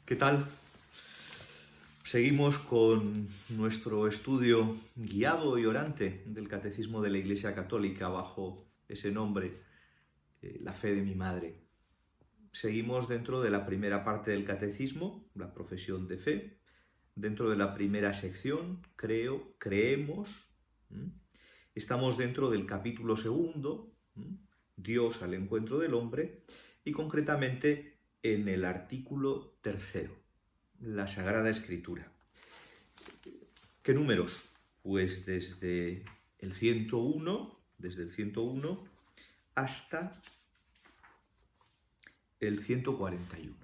¿Qué tal? Seguimos con nuestro estudio guiado y orante del Catecismo de la Iglesia Católica bajo ese nombre, La fe de mi madre. Seguimos dentro de la primera parte del Catecismo, la profesión de fe, dentro de la primera sección, creo, creemos. Estamos dentro del capítulo segundo, Dios al encuentro del hombre, y concretamente en el artículo tercero, la Sagrada Escritura. ¿Qué números? Pues desde el 101 hasta el 141.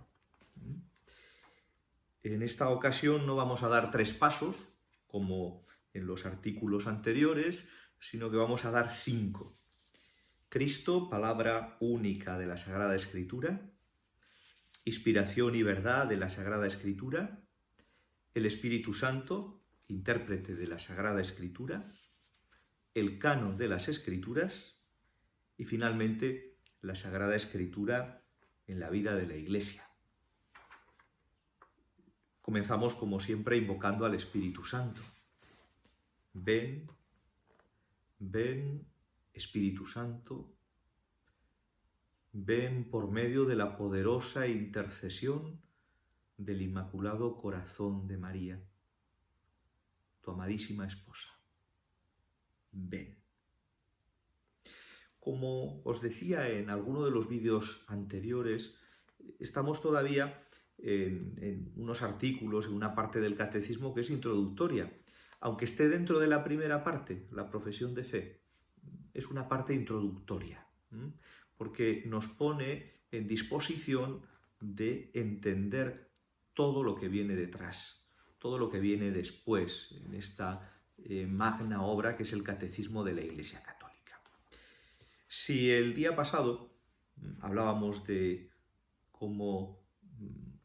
En esta ocasión no vamos a dar 3 pasos, como en los artículos anteriores, sino que vamos a dar 5. Cristo, palabra única de la Sagrada Escritura; inspiración y verdad de la Sagrada Escritura; el Espíritu Santo, intérprete de la Sagrada Escritura; el canon de las Escrituras; y finalmente la Sagrada Escritura en la vida de la Iglesia. Comenzamos, como siempre, invocando al Espíritu Santo. Ven, ven, Espíritu Santo, ven por medio de la poderosa intercesión del Inmaculado Corazón de María, tu amadísima esposa. Ven. Como os decía en alguno de los vídeos anteriores, estamos todavía en unos artículos, en una parte del catecismo que es introductoria. Aunque esté dentro de la primera parte, la profesión de fe, es una parte introductoria, porque nos pone en disposición de entender todo lo que viene detrás, todo lo que viene después en esta magna obra que es el Catecismo de la Iglesia Católica. Si el día pasado hablábamos de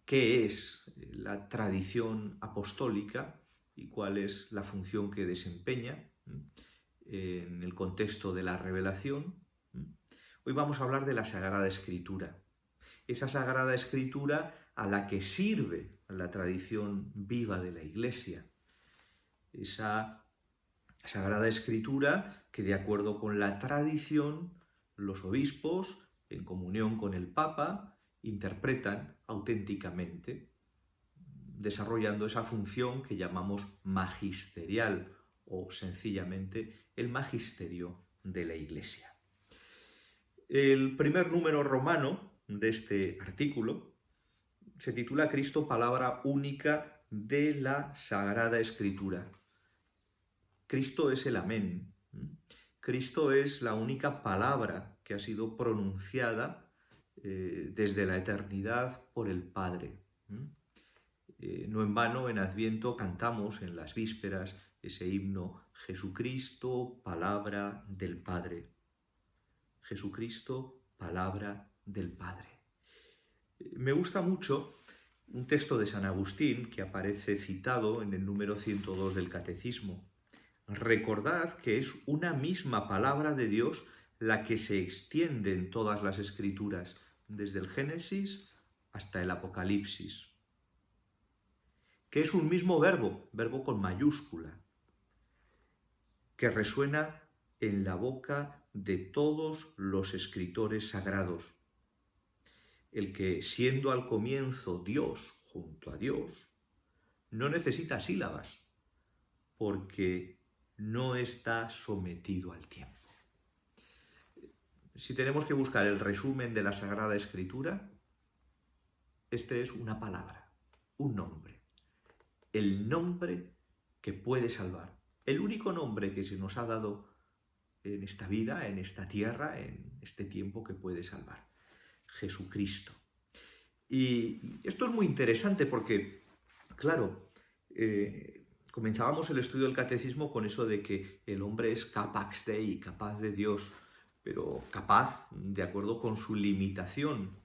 qué es la tradición apostólica y cuál es la función que desempeña en el contexto de la revelación, hoy vamos a hablar de la Sagrada Escritura. Esa Sagrada Escritura a la que sirve la tradición viva de la Iglesia. Esa Sagrada Escritura que, de acuerdo con la tradición, los obispos, en comunión con el Papa, interpretan auténticamente, desarrollando esa función que llamamos magisterial o sencillamente el magisterio de la Iglesia. El primer número romano de este artículo se titula Cristo, palabra única de la Sagrada Escritura. Cristo es el Amén. Cristo es la única palabra que ha sido pronunciada desde la eternidad por el Padre. No en vano en Adviento cantamos en las vísperas ese himno: Jesucristo, palabra del Padre. Jesucristo, palabra del Padre. Me gusta mucho un texto de San Agustín que aparece citado en el número 102 del Catecismo. Recordad que es una misma palabra de Dios la que se extiende en todas las Escrituras, desde el Génesis hasta el Apocalipsis. Que es un mismo verbo, verbo con mayúscula, que resuena en la boca de todos los escritores sagrados. El que, siendo al comienzo Dios junto a Dios, no necesita sílabas, porque no está sometido al tiempo. Si tenemos que buscar el resumen de la Sagrada Escritura, este es una palabra, un nombre. El nombre que puede salvar. El único nombre que se nos ha dado en esta vida, en esta tierra, en este tiempo, que puede salvar. Jesucristo. Y esto es muy interesante porque, claro, comenzábamos el estudio del catecismo con eso de que el hombre es capax Dei, capaz de Dios, pero capaz de acuerdo con su limitación.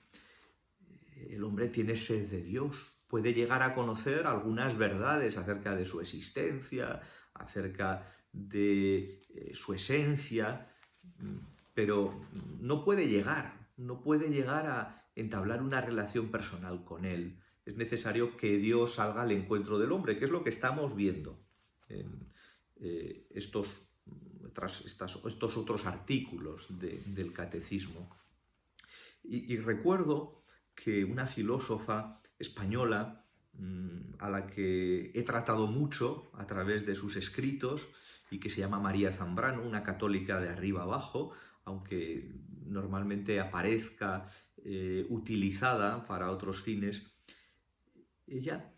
El hombre tiene sed de Dios, puede llegar a conocer algunas verdades acerca de su existencia, acerca de su esencia, pero no puede llegar a entablar una relación personal con Él. Es necesario que Dios salga al encuentro del hombre, que es lo que estamos viendo en estos otros artículos del catecismo. Y recuerdo que una filósofa española a la que he tratado mucho a través de sus escritos y que se llama María Zambrano, una católica de arriba abajo, aunque normalmente aparezca utilizada para otros fines, ella,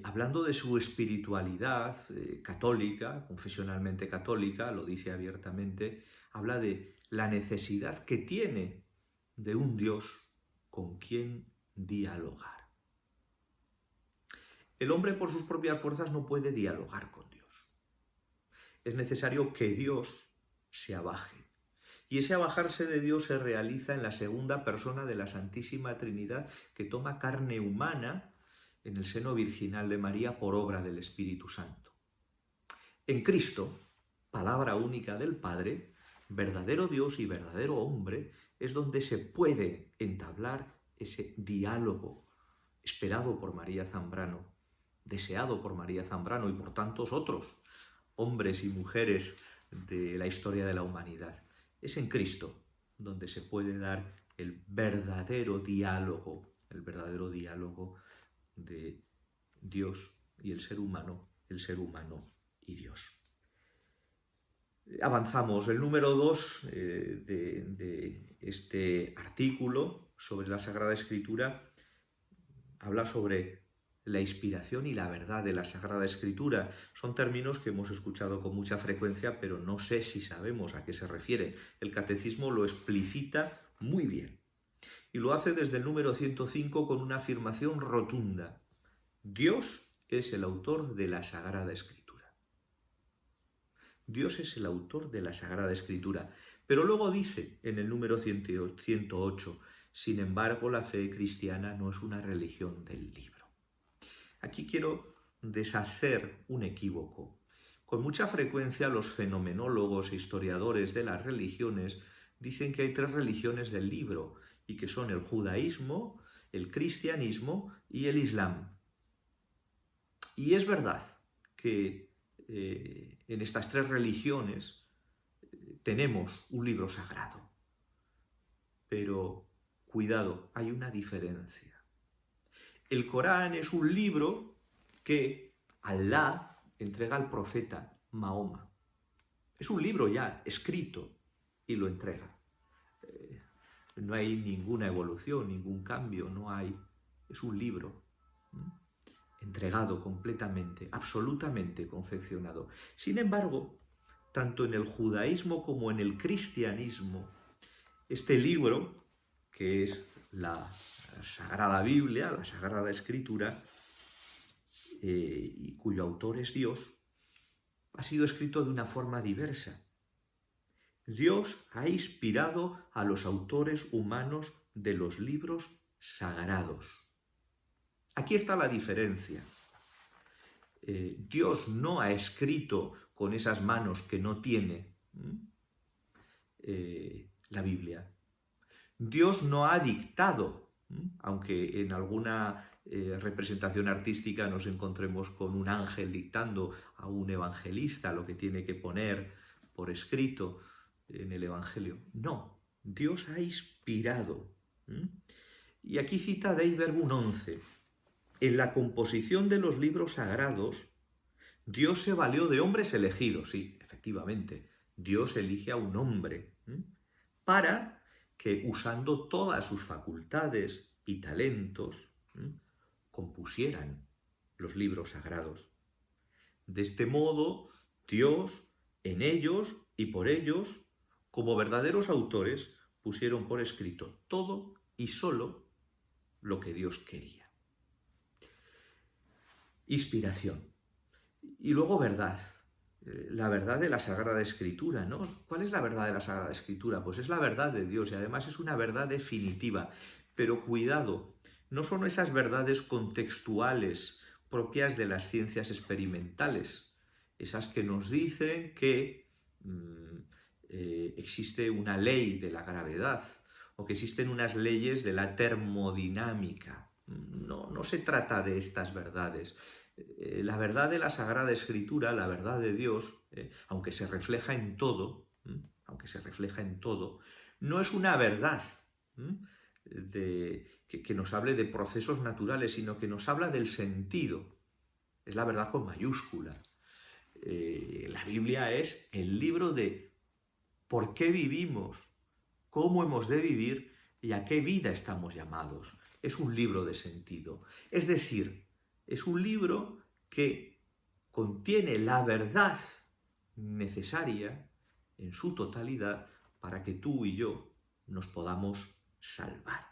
hablando de su espiritualidad católica, confesionalmente católica, lo dice abiertamente, habla de la necesidad que tiene de un Dios con quien dialogar. El hombre por sus propias fuerzas no puede dialogar con Dios. Es necesario que Dios se abaje. Y ese abajarse de Dios se realiza en la segunda persona de la Santísima Trinidad, que toma carne humana en el seno virginal de María por obra del Espíritu Santo. En Cristo, palabra única del Padre, verdadero Dios y verdadero hombre, es donde se puede entablar ese diálogo esperado por María Zambrano, deseado por María Zambrano y por tantos otros hombres y mujeres de la historia de la humanidad. Es en Cristo donde se puede dar el verdadero diálogo de Dios y el ser humano y Dios. Avanzamos. El número 2 de este artículo sobre la Sagrada Escritura habla sobre la inspiración y la verdad de la Sagrada Escritura. Son términos que hemos escuchado con mucha frecuencia, pero no sé si sabemos a qué se refiere. El Catecismo lo explicita muy bien. Y lo hace desde el número 105 con una afirmación rotunda. Dios es el autor de la Sagrada Escritura. Dios es el autor de la Sagrada Escritura. Pero luego dice en el número 108, sin embargo, la fe cristiana no es una religión del libro. Aquí quiero deshacer un equívoco. Con mucha frecuencia los fenomenólogos e historiadores de las religiones dicen que hay 3 religiones del libro y que son el judaísmo, el cristianismo y el islam. Y es verdad que en estas 3 religiones tenemos un libro sagrado. Pero cuidado, hay una diferencia. El Corán es un libro que Alá entrega al profeta Mahoma. Es un libro ya escrito y lo entrega. No hay ninguna evolución, ningún cambio, no hay. Es un libro entregado completamente, absolutamente confeccionado. Sin embargo, tanto en el judaísmo como en el cristianismo, este libro, que es la Sagrada Biblia, la Sagrada Escritura, y cuyo autor es Dios, ha sido escrito de una forma diversa. Dios ha inspirado a los autores humanos de los libros sagrados. Aquí está la diferencia. Dios no ha escrito con esas manos que no tiene la Biblia. Dios no ha dictado, aunque en alguna representación artística nos encontremos con un ángel dictando a un evangelista lo que tiene que poner por escrito en el Evangelio. No, Dios ha inspirado. Y aquí cita Dei Verbum 11. En la composición de los libros sagrados, Dios se valió de hombres elegidos. Sí, efectivamente, Dios elige a un hombre para que, usando todas sus facultades y talentos, compusieran los libros sagrados. De este modo, Dios, en ellos y por ellos, como verdaderos autores, pusieron por escrito todo y solo lo que Dios quería. Inspiración. Y luego verdad. La verdad de la Sagrada Escritura, ¿no? ¿Cuál es la verdad de la Sagrada Escritura? Pues es la verdad de Dios y además es una verdad definitiva. Pero cuidado, no son esas verdades contextuales propias de las ciencias experimentales, esas que nos dicen que existe una ley de la gravedad o que existen unas leyes de la termodinámica. No se trata de estas verdades. La verdad de la Sagrada Escritura, la verdad de Dios, aunque se refleja en todo, no es una verdad que nos hable de procesos naturales, sino que nos habla del sentido. Es la verdad con mayúscula. La Biblia es el libro de por qué vivimos, cómo hemos de vivir y a qué vida estamos llamados. Es un libro de sentido. Es decir, es un libro que contiene la verdad necesaria en su totalidad para que tú y yo nos podamos salvar.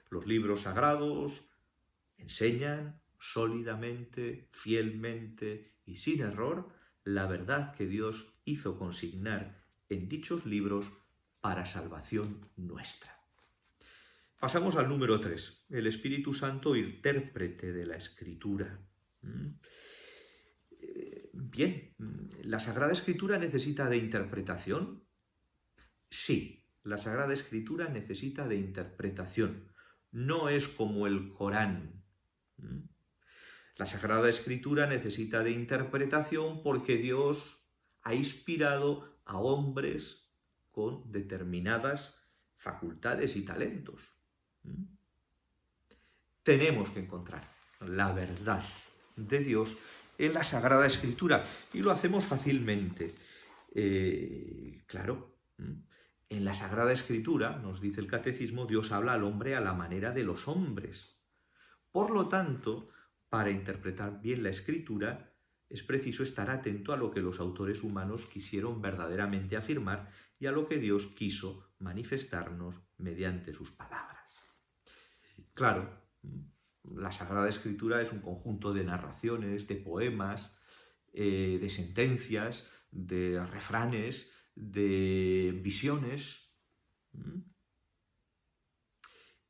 Los libros sagrados enseñan sólidamente, fielmente y sin error la verdad que Dios hizo consignar en dichos libros para salvación nuestra. Pasamos al número 3, el Espíritu Santo, intérprete de la Escritura. Bien, ¿la Sagrada Escritura necesita de interpretación? Sí, la Sagrada Escritura necesita de interpretación. No es como el Corán. La Sagrada Escritura necesita de interpretación porque Dios ha inspirado a hombres con determinadas facultades y talentos. Tenemos que encontrar la verdad de Dios en la Sagrada Escritura y lo hacemos fácilmente. Claro, en la Sagrada Escritura, nos dice el Catecismo, Dios habla al hombre a la manera de los hombres. Por lo tanto, para interpretar bien la Escritura, es preciso estar atento a lo que los autores humanos quisieron verdaderamente afirmar y a lo que Dios quiso manifestarnos mediante sus palabras. Claro, la Sagrada Escritura es un conjunto de narraciones, de poemas, de sentencias, de refranes, de visiones.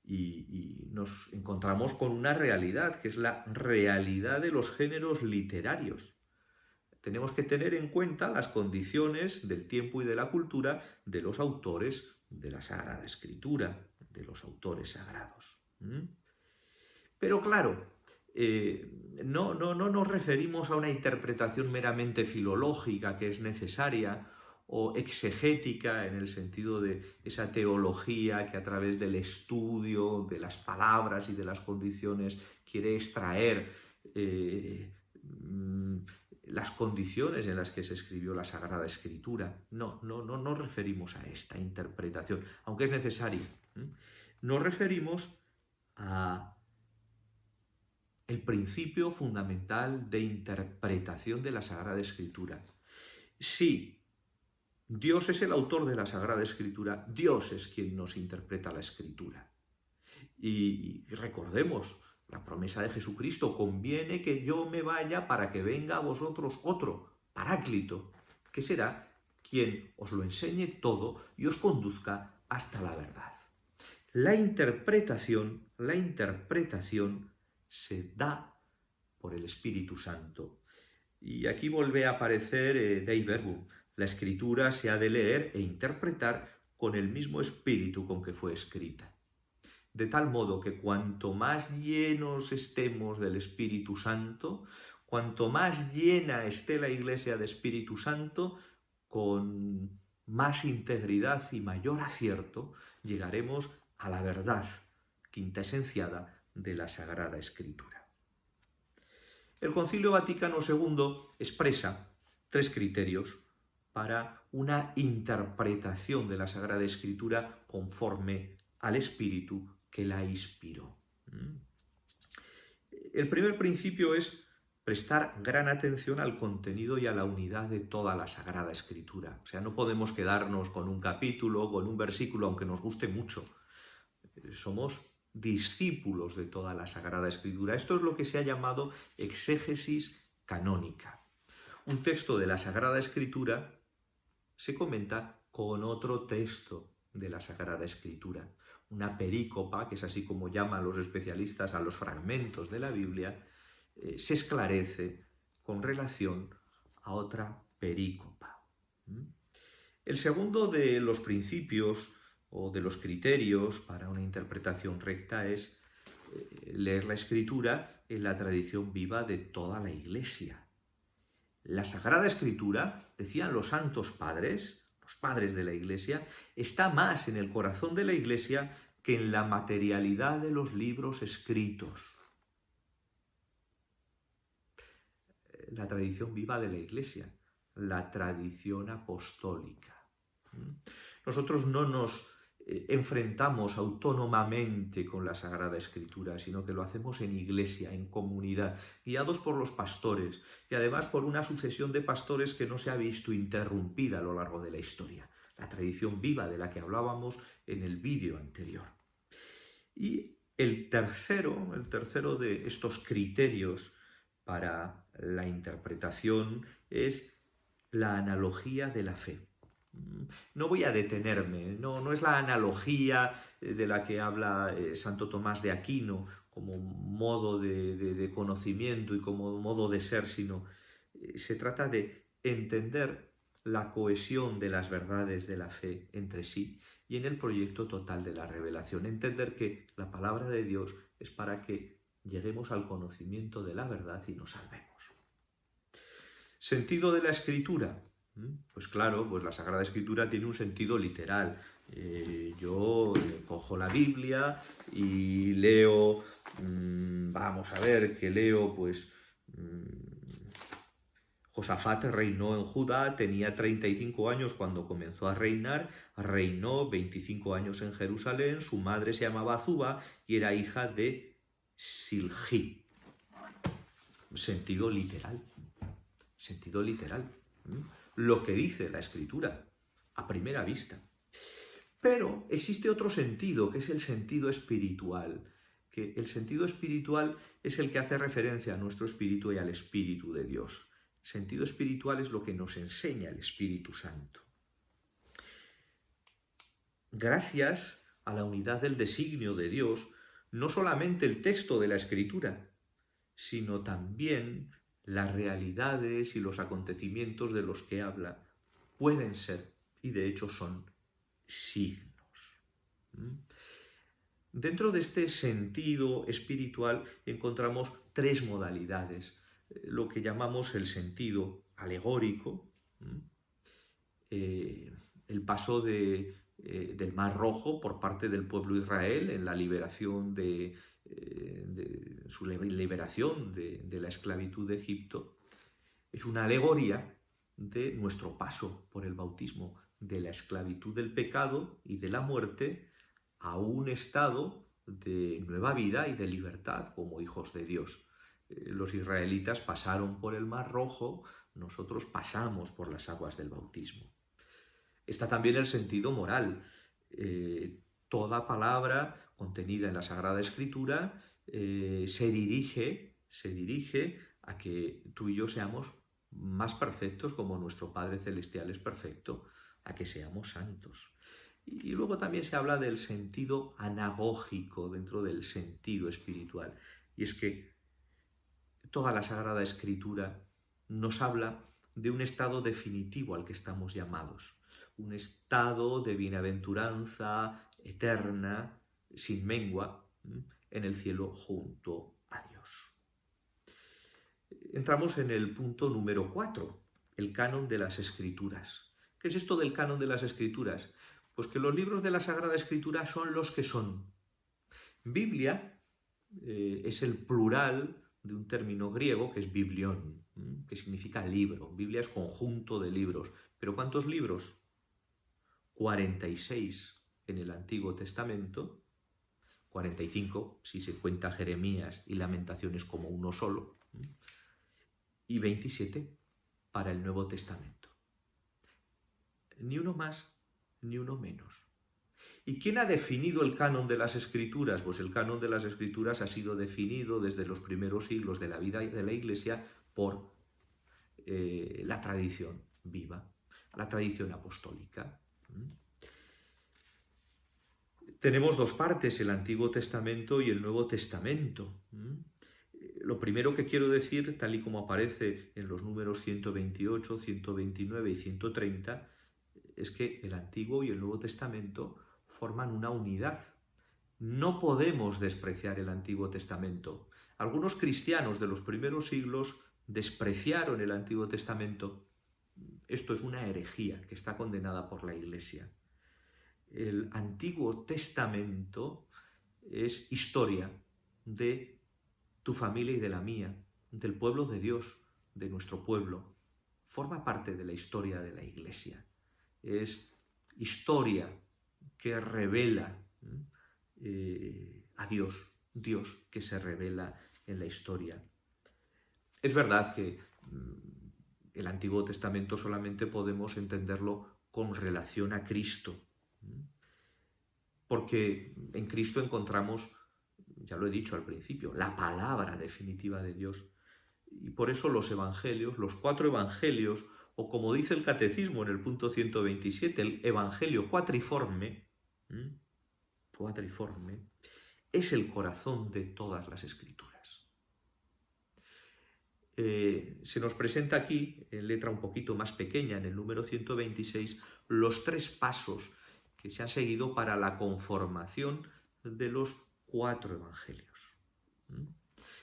Y nos encontramos con una realidad, que es la realidad de los géneros literarios. Tenemos que tener en cuenta las condiciones del tiempo y de la cultura de los autores de la Sagrada Escritura, de los autores sagrados. Pero claro, no nos referimos a una interpretación meramente filológica que es necesaria o exegética en el sentido de esa teología que a través del estudio de las palabras y de las condiciones quiere extraer las condiciones en las que se escribió la Sagrada Escritura. No nos referimos a esta interpretación, aunque es necesaria. Nos referimos a el principio fundamental de interpretación de la Sagrada Escritura. Sí, Dios es el autor de la Sagrada Escritura, Dios es quien nos interpreta la Escritura. Y recordemos la promesa de Jesucristo, conviene que yo me vaya para que venga a vosotros otro, Paráclito, que será quien os lo enseñe todo y os conduzca hasta la verdad. La interpretación se da por el Espíritu Santo. Y aquí vuelve a aparecer Dei Verbum. La Escritura se ha de leer e interpretar con el mismo espíritu con que fue escrita. De tal modo que cuanto más llenos estemos del Espíritu Santo, cuanto más llena esté la Iglesia de Espíritu Santo, con más integridad y mayor acierto llegaremos a la verdad quintesenciada de la Sagrada Escritura. El Concilio Vaticano II expresa 3 criterios para una interpretación de la Sagrada Escritura conforme al Espíritu que la inspiró. El primer principio es prestar gran atención al contenido y a la unidad de toda la Sagrada Escritura. O sea, no podemos quedarnos con un capítulo, con un versículo, aunque nos guste mucho. Somos discípulos de toda la Sagrada Escritura. Esto es lo que se ha llamado exégesis canónica. Un texto de la Sagrada Escritura se comenta con otro texto de la Sagrada Escritura. Una perícopa, que es así como llaman los especialistas a los fragmentos de la Biblia, se esclarece con relación a otra perícopa. El segundo de los principios o de los criterios para una interpretación recta es leer la Escritura en la tradición viva de toda la Iglesia. La Sagrada Escritura, decían los santos padres, los padres de la Iglesia, está más en el corazón de la Iglesia que en la materialidad de los libros escritos. La tradición viva de la Iglesia, la tradición apostólica. Nosotros no nos enfrentamos autónomamente con la Sagrada Escritura, sino que lo hacemos en iglesia, en comunidad, guiados por los pastores y además por una sucesión de pastores que no se ha visto interrumpida a lo largo de la historia. La tradición viva de la que hablábamos en el vídeo anterior. Y el tercero de estos criterios para la interpretación es la analogía de la fe. No voy a detenerme, no es la analogía de la que habla Santo Tomás de Aquino como modo de conocimiento y como modo de ser, sino se trata de entender la cohesión de las verdades de la fe entre sí y en el proyecto total de la revelación. Entender que la palabra de Dios es para que lleguemos al conocimiento de la verdad y nos salvemos. Sentido de la Escritura. Pues claro, pues la Sagrada Escritura tiene un sentido literal. Yo cojo la Biblia y leo, vamos a ver, que leo, pues, Josafat reinó en Judá, tenía 35 años cuando comenzó a reinar, reinó 25 años en Jerusalén, su madre se llamaba Azuba y era hija de Siljí. Sentido literal, sentido literal. Lo que dice la Escritura, a primera vista. Pero existe otro sentido, que es el sentido espiritual, que el sentido espiritual es el que hace referencia a nuestro espíritu y al Espíritu de Dios. El sentido espiritual es lo que nos enseña el Espíritu Santo. Gracias a la unidad del designio de Dios, no solamente el texto de la Escritura, sino también las realidades y los acontecimientos de los que habla pueden ser, y de hecho son, signos. Dentro de este sentido espiritual encontramos tres modalidades. Lo que llamamos el sentido alegórico, el paso del Mar Rojo por parte del pueblo de Israel en la liberación de su liberación de la esclavitud de Egipto, es una alegoría de nuestro paso por el bautismo, de la esclavitud del pecado y de la muerte a un estado de nueva vida y de libertad como hijos de Dios. Los israelitas pasaron por el Mar Rojo, nosotros pasamos por las aguas del bautismo. Está también el sentido moral. Toda palabra contenida en la Sagrada Escritura se dirige a que tú y yo seamos más perfectos como nuestro Padre Celestial es perfecto, a que seamos santos. Y luego también se habla del sentido anagógico dentro del sentido espiritual. Y es que toda la Sagrada Escritura nos habla de un estado definitivo al que estamos llamados. Un estado de bienaventuranza eterna, sin mengua, en el cielo junto a Dios. Entramos en el punto número 4, el canon de las Escrituras. ¿Qué es esto del canon de las Escrituras? Pues que los libros de la Sagrada Escritura son los que son. Biblia es el plural de un término griego que es biblión, que significa libro. Biblia es conjunto de libros. ¿Pero cuántos libros? 46 en el Antiguo Testamento, 45 si se cuenta Jeremías y Lamentaciones como uno solo, y 27 para el Nuevo Testamento. Ni uno más, ni uno menos. ¿Y quién ha definido el canon de las Escrituras? Pues el canon de las Escrituras ha sido definido desde los primeros siglos de la vida de la Iglesia por la tradición viva, la tradición apostólica. Tenemos dos partes, el Antiguo Testamento y el Nuevo Testamento. Lo primero que quiero decir, tal y como aparece en los números 128, 129 y 130, es que el Antiguo y el Nuevo Testamento forman una unidad. No podemos despreciar el Antiguo Testamento. Algunos cristianos de los primeros siglos despreciaron el Antiguo Testamento. Esto es una herejía que está condenada por la Iglesia. El Antiguo Testamento es historia de tu familia y de la mía, del pueblo de Dios, de nuestro pueblo. Forma parte de la historia de la Iglesia. Es historia que revela a Dios, Dios que se revela en la historia. Es verdad que el Antiguo Testamento solamente podemos entenderlo con relación a Cristo, porque en Cristo encontramos, ya lo he dicho al principio, la palabra definitiva de Dios. Y por eso los evangelios, los 4 evangelios, o como dice el catecismo en el punto 127, el evangelio cuatriforme, es el corazón de todas las escrituras. Se nos presenta aquí, en letra un poquito más pequeña, en el número 126, los 3 pasos que se han seguido para la conformación de los 4 evangelios.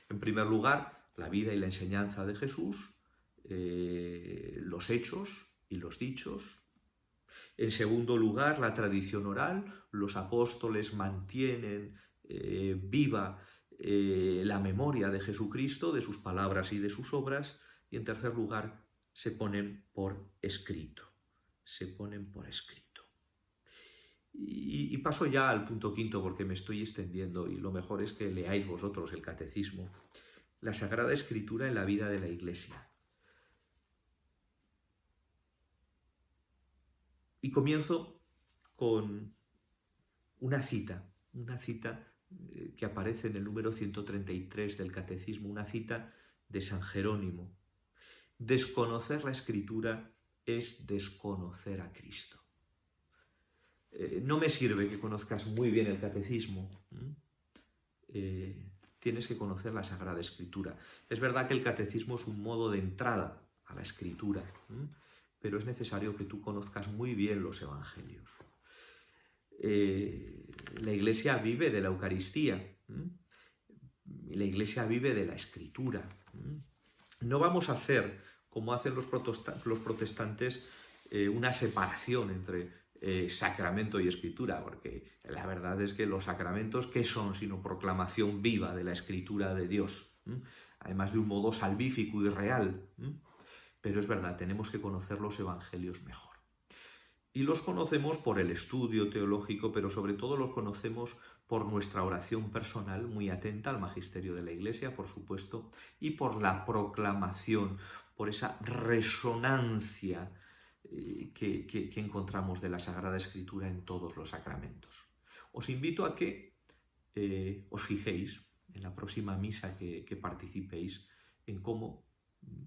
En primer lugar, la vida y la enseñanza de Jesús, los hechos y los dichos. En segundo lugar, la tradición oral. Los apóstoles mantienen viva la memoria de Jesucristo, de sus palabras y de sus obras. Y en tercer lugar, se ponen por escrito. Y paso ya al punto 5 porque me estoy extendiendo y lo mejor es que leáis vosotros el catecismo. La Sagrada Escritura en la vida de la Iglesia. Y comienzo con una cita que aparece en el número 133 del Catecismo, una cita de San Jerónimo. Desconocer la Escritura es desconocer a Cristo. No me sirve que conozcas muy bien el Catecismo. Tienes que conocer la Sagrada Escritura. Es verdad que el Catecismo es un modo de entrada a la Escritura, pero es necesario que tú conozcas muy bien los Evangelios. La Iglesia vive de la Eucaristía, la Iglesia vive de la Escritura. No vamos a hacer, como hacen los protestantes, una separación entre sacramento y Escritura, porque la verdad es que los sacramentos, ¿qué son sino proclamación viva de la Escritura de Dios? Además de un modo salvífico y real. Pero es verdad, tenemos que conocer los Evangelios mejor. Y los conocemos por el estudio teológico, pero sobre todo los conocemos por nuestra oración personal, muy atenta al magisterio de la Iglesia, por supuesto, y por la proclamación, por esa resonancia que encontramos de la Sagrada Escritura en todos los sacramentos. Os invito a que os fijéis en la próxima misa que participéis en cómo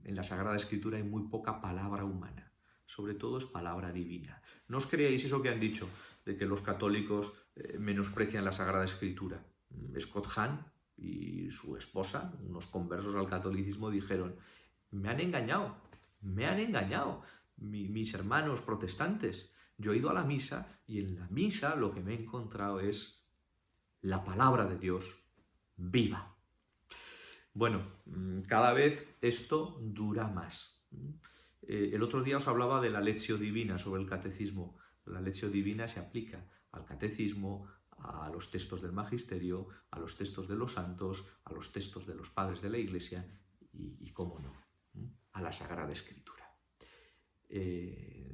en la Sagrada Escritura hay muy poca palabra humana. Sobre todo es palabra divina. No os creáis eso que han dicho, de que los católicos menosprecian la Sagrada Escritura. Scott Hahn y su esposa, unos conversos al catolicismo, dijeron: me han engañado, mis hermanos protestantes. Yo he ido a la misa y en la misa lo que me he encontrado es la palabra de Dios viva. Bueno, cada vez esto dura más. El otro día os hablaba de la Lectio Divina sobre el catecismo. La Lectio Divina se aplica al catecismo, a los textos del magisterio, a los textos de los santos, a los textos de los padres de la Iglesia y cómo no, a la Sagrada Escritura.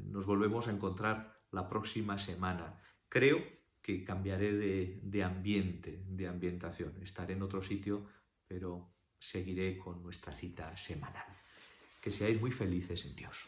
Nos volvemos a encontrar la próxima semana. Creo que cambiaré de ambiente, de ambientación. Estaré en otro sitio, pero seguiré con nuestra cita semanal. Que seáis muy felices en Dios.